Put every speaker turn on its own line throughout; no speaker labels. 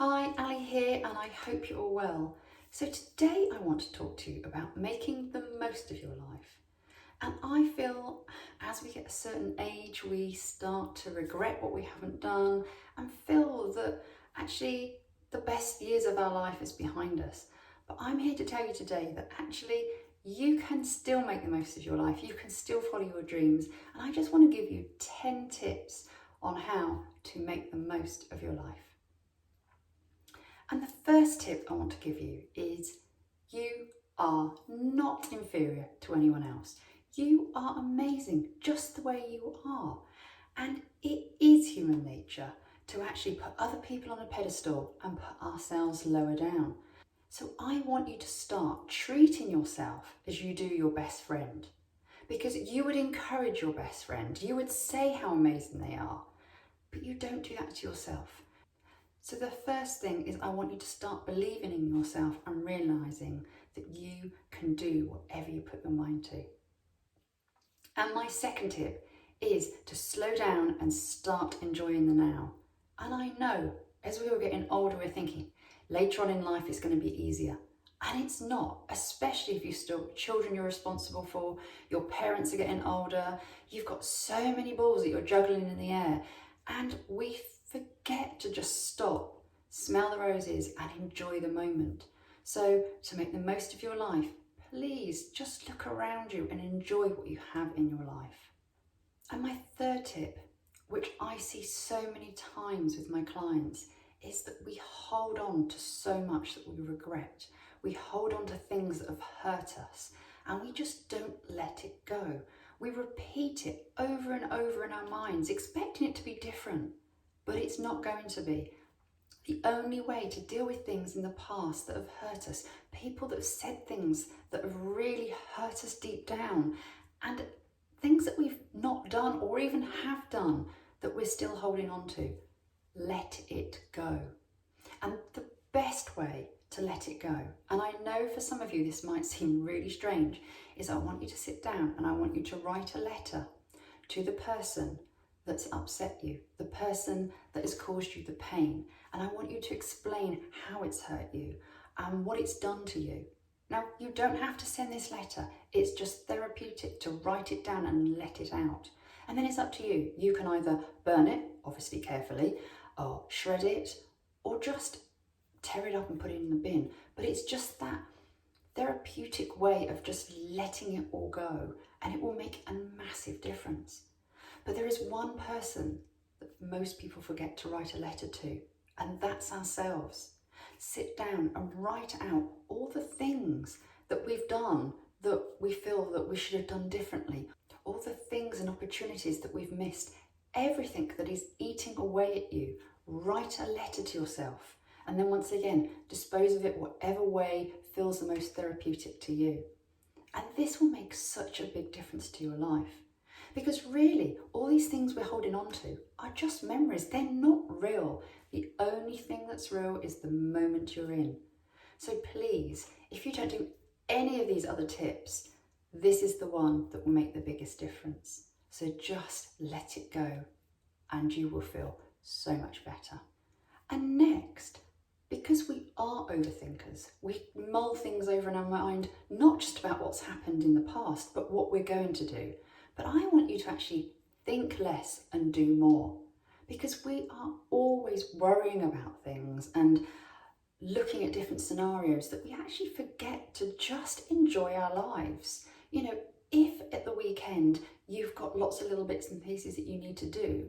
Hi, Ali here, and I hope you're all well. So today I want to talk to you about making the most of your life. And I feel as we get a certain age, we start to regret what we haven't done and feel that actually the best years of our life is behind us. But I'm here to tell you today that actually you can still make the most of your life. You can still follow your dreams. And I just want to give you 10 tips on how to make the most of your life. And the first tip I want to give you is you are not inferior to anyone else. You are amazing just the way you are. And it is human nature to actually put other people on a pedestal and put ourselves lower down. So I want you to start treating yourself as you do your best friend, because you would encourage your best friend. You would say how amazing they are, but you don't do that to yourself. So the first thing is I want you to start believing in yourself and realising that you can do whatever you put your mind to. And my second tip is to slow down and start enjoying the now. And I know as we were getting older, we're thinking later on in life it's going to be easier. And it's not, especially if you've still got children you're responsible for, your parents are getting older, you've got so many balls that you're juggling in the air. And we forget to just stop, smell the roses and enjoy the moment. So to make the most of your life, please just look around you and enjoy what you have in your life. And my third tip, which I see so many times with my clients, is that we hold on to so much that we regret. We hold on to things that have hurt us and we just don't let it go. We repeat it over and over in our minds, expecting it to be different. But it's not going to be. The only way to deal with things in the past that have hurt us, people that have said things that have really hurt us deep down, and things that we've not done or even have done that we're still holding on to, let it go. And the best way to let it go, and I know for some of you this might seem really strange, is I want you to sit down and I want you to write a letter to the person that's upset you, the person that has caused you the pain. And I want you to explain how it's hurt you and what it's done to you. Now, you don't have to send this letter. It's just therapeutic to write it down and let it out. And then it's up to you. You can either burn it, obviously carefully, or shred it, or just tear it up and put it in the bin. But it's just that therapeutic way of just letting it all go, and it will make a massive difference. But there is one person that most people forget to write a letter to, and that's ourselves. Sit down and write out all the things that we've done that we feel that we should have done differently, all the things and opportunities that we've missed, everything that is eating away at you. Write a letter to yourself, and then once again, dispose of it whatever way feels the most therapeutic to you. And this will make such a big difference to your life. Because really, all these things we're holding on to are just memories. They're not real. The only thing that's real is the moment you're in. So please, if you don't do any of these other tips, this is the one that will make the biggest difference. So just let it go and you will feel so much better. And next, because we are overthinkers, we mull things over in our mind, not just about what's happened in the past, but what we're going to do. But I want you to actually think less and do more, because we are always worrying about things and looking at different scenarios that we actually forget to just enjoy our lives. You know, if at the weekend you've got lots of little bits and pieces that you need to do,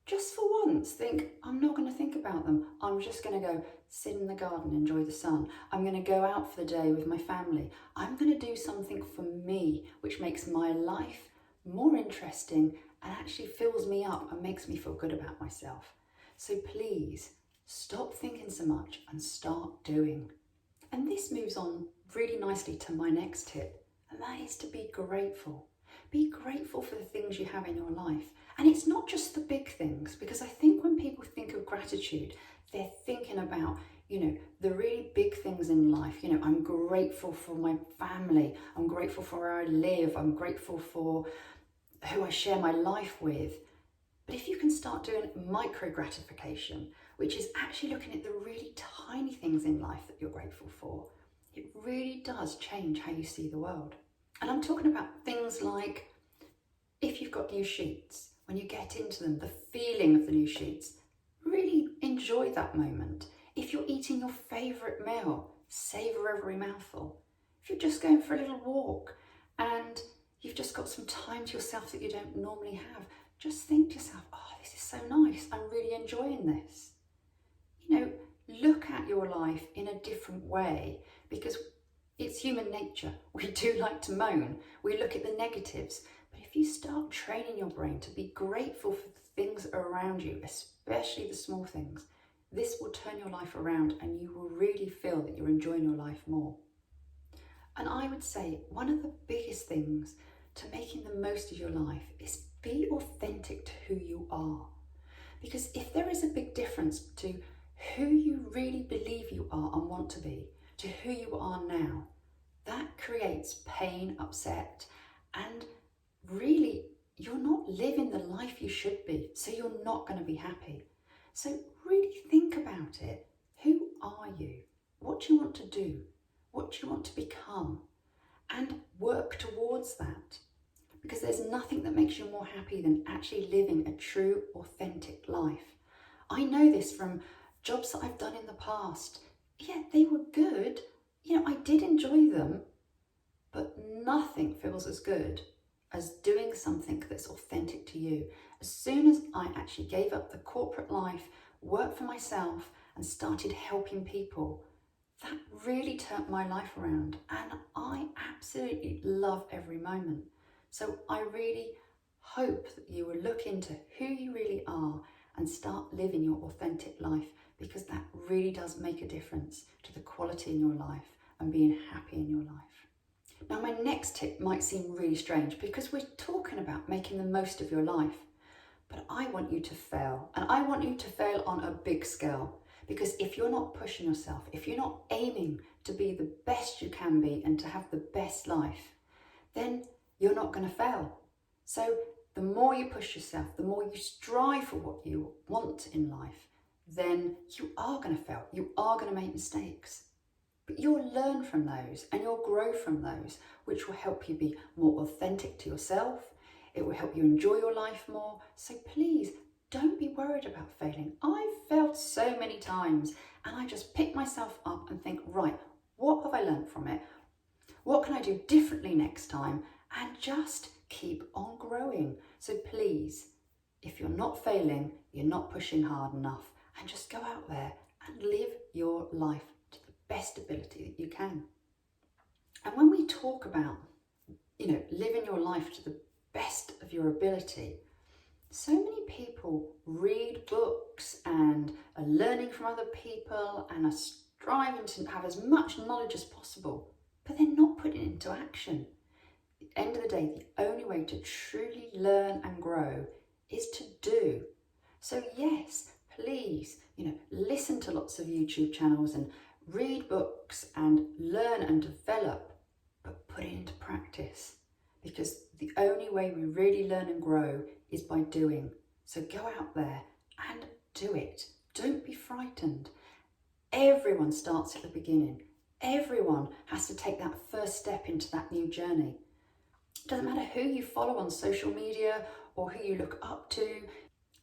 just for once think, I'm not going to think about them. I'm just going to go sit in the garden, enjoy the sun. I'm going to go out for the day with my family. I'm going to do something for me, which makes my life more interesting and actually fills me up and makes me feel good about myself. So please stop thinking so much and start doing. And this moves on really nicely to my next tip, and that is to be grateful. Be grateful for the things you have in your life. And it's not just the big things, because I think when people think of gratitude, they're thinking about, the really big things in life. I'm grateful for my family. I'm grateful for where I live. I'm grateful for who I share my life with. But if you can start doing micro gratification, which is actually looking at the really tiny things in life that you're grateful for. It really does change how you see the world. And I'm talking about things like if you've got new sheets, when you get into them, the feeling of the new sheets, really enjoy that moment. If you're eating your favourite meal, savour every mouthful. If you're just going for a little walk and you've just got some time to yourself that you don't normally have, just think to yourself, oh, this is so nice, I'm really enjoying this. You know, look at your life in a different way, because it's human nature. We do like to moan, we look at the negatives, but if you start training your brain to be grateful for the things around you, especially the small things, this will turn your life around and you will really feel that you're enjoying your life more. And I would say one of the biggest things to making the most of your life is be authentic to who you are. Because if there is a big difference to who you really believe you are and want to be to who you are now, that creates pain, upset, and really you're not living the life you should be, so you're not going to be happy. So really think about it. Who are you? What do you want to do? What do you want to become? And work towards that. Because there's nothing that makes you more happy than actually living a true, authentic life. I know this from jobs that I've done in the past. Yeah, they were good. You know, I did enjoy them, but nothing feels as good as doing something that's authentic to you. As soon as I actually gave up the corporate life, worked for myself, and started helping people, that really turned my life around, and I absolutely love every moment. So I really hope that you will look into who you really are and start living your authentic life, because that really does make a difference to the quality in your life and being happy in your life. Now, my next tip might seem really strange because we're talking about making the most of your life, but I want you to fail, and I want you to fail on a big scale. Because if you're not pushing yourself, if you're not aiming to be the best you can be and to have the best life, then you're not going to fail. So the more you push yourself, the more you strive for what you want in life, then you are going to fail. You are going to make mistakes. But you'll learn from those and you'll grow from those, which will help you be more authentic to yourself. It will help you enjoy your life more. So please, don't be worried about failing. I've failed so many times and I just pick myself up and think, right, what have I learned from it? What can I do differently next time? And just keep on growing. So please, if you're not failing, you're not pushing hard enough, and just go out there and live your life to the best ability that you can. And when we talk about, living your life to the best of your ability, so many people read books and are learning from other people and are striving to have as much knowledge as possible, but they're not putting it into action. At the end of the day, the only way to truly learn and grow is to do. So yes, please, listen to lots of YouTube channels and read books and learn and develop, but put it into practice. Because the only way we really learn and grow is by doing. So go out there and do it. Don't be frightened. Everyone starts at the beginning. Everyone has to take that first step into that new journey. It doesn't matter who you follow on social media or who you look up to,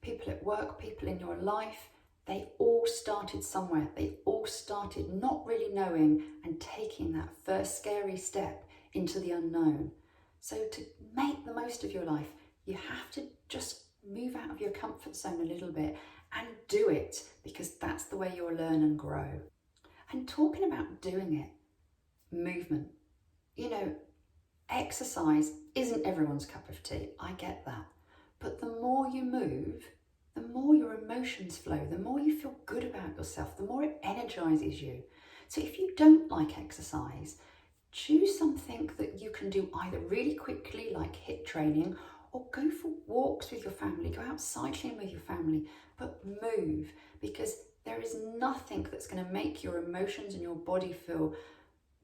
people at work, people in your life, they all started somewhere. They all started not really knowing and taking that first scary step into the unknown. So to make the most of your life, you have to just move out of your comfort zone a little bit and do it, because that's the way you'll learn and grow. And talking about doing it, movement, exercise isn't everyone's cup of tea, I get that. But the more you move, the more your emotions flow, the more you feel good about yourself, the more it energizes you. So if you don't like exercise, choose something that you can do either really quickly, like HIIT training, or go for walks with your family, go out cycling with your family, but move, because there is nothing that's going to make your emotions and your body feel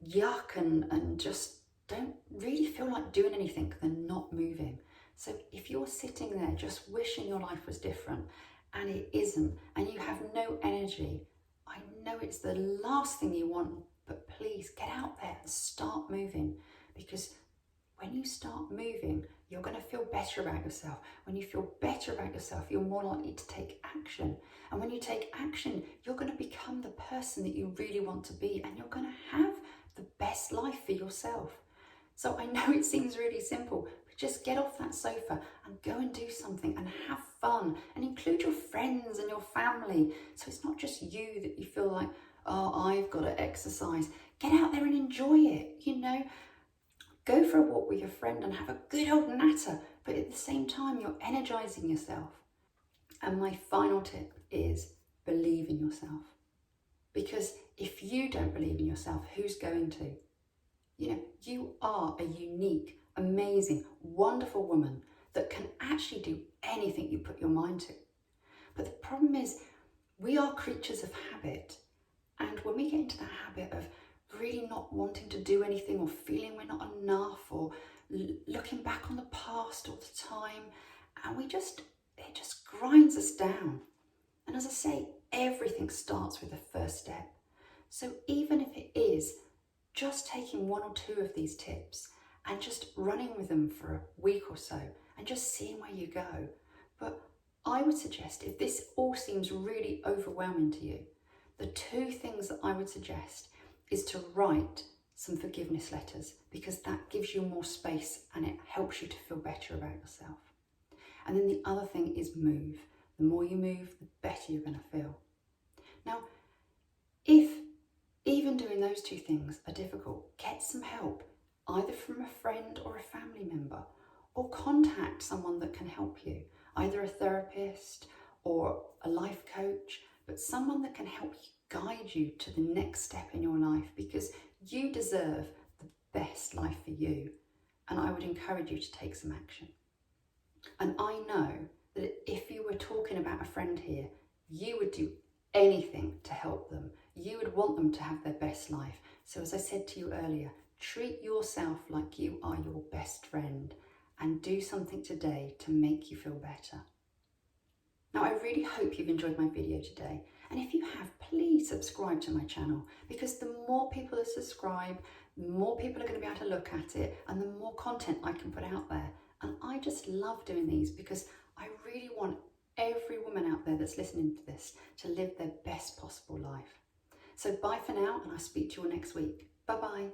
yuck and just don't really feel like doing anything than not moving. So if you're sitting there just wishing your life was different and it isn't, and you have no energy, I know it's the last thing you want, but please get out there and start moving, because when you start moving, you're going to feel better about yourself. When you feel better about yourself, you're more likely to take action. And when you take action, you're going to become the person that you really want to be, and you're going to have the best life for yourself. So I know it seems really simple, but just get off that sofa and go and do something and have fun, and include your friends and your family. So it's not just you that you feel like, oh, I've got to exercise. Get out there and enjoy it, you know. Go for a walk with your friend and have a good old natter, but at the same time, you're energizing yourself. And my final tip is believe in yourself. Because if you don't believe in yourself, who's going to? You know, you are a unique, amazing, wonderful woman that can actually do anything you put your mind to. But the problem is, we are creatures of habit. And when we get into that habit of really not wanting to do anything, or feeling we're not enough, or looking back on the past all the time, and it just grinds us down. And as I say, everything starts with the first step. So even if it is just taking one or two of these tips and just running with them for a week or so and just seeing where you go. But I would suggest, if this all seems really overwhelming to you, the two things that I would suggest is to write some forgiveness letters, because that gives you more space and it helps you to feel better about yourself. And then the other thing is move. The more you move, the better you're going to feel. Now, if even doing those two things are difficult, get some help, either from a friend or a family member, or contact someone that can help you, either a therapist or a life coach, but someone that can help you, guide you to the next step in your life, because you deserve the best life for you. And I would encourage you to take some action. And I know that if you were talking about a friend here, you would do anything to help them. You would want them to have their best life. So as I said to you earlier, treat yourself like you are your best friend, and do something today to make you feel better. Now, I really hope you've enjoyed my video today. And if you have, please subscribe to my channel, because the more people that subscribe, the more people are going to be able to look at it, and the more content I can put out there. And I just love doing these, because I really want every woman out there that's listening to this to live their best possible life. So bye for now, and I'll speak to you all next week. Bye bye.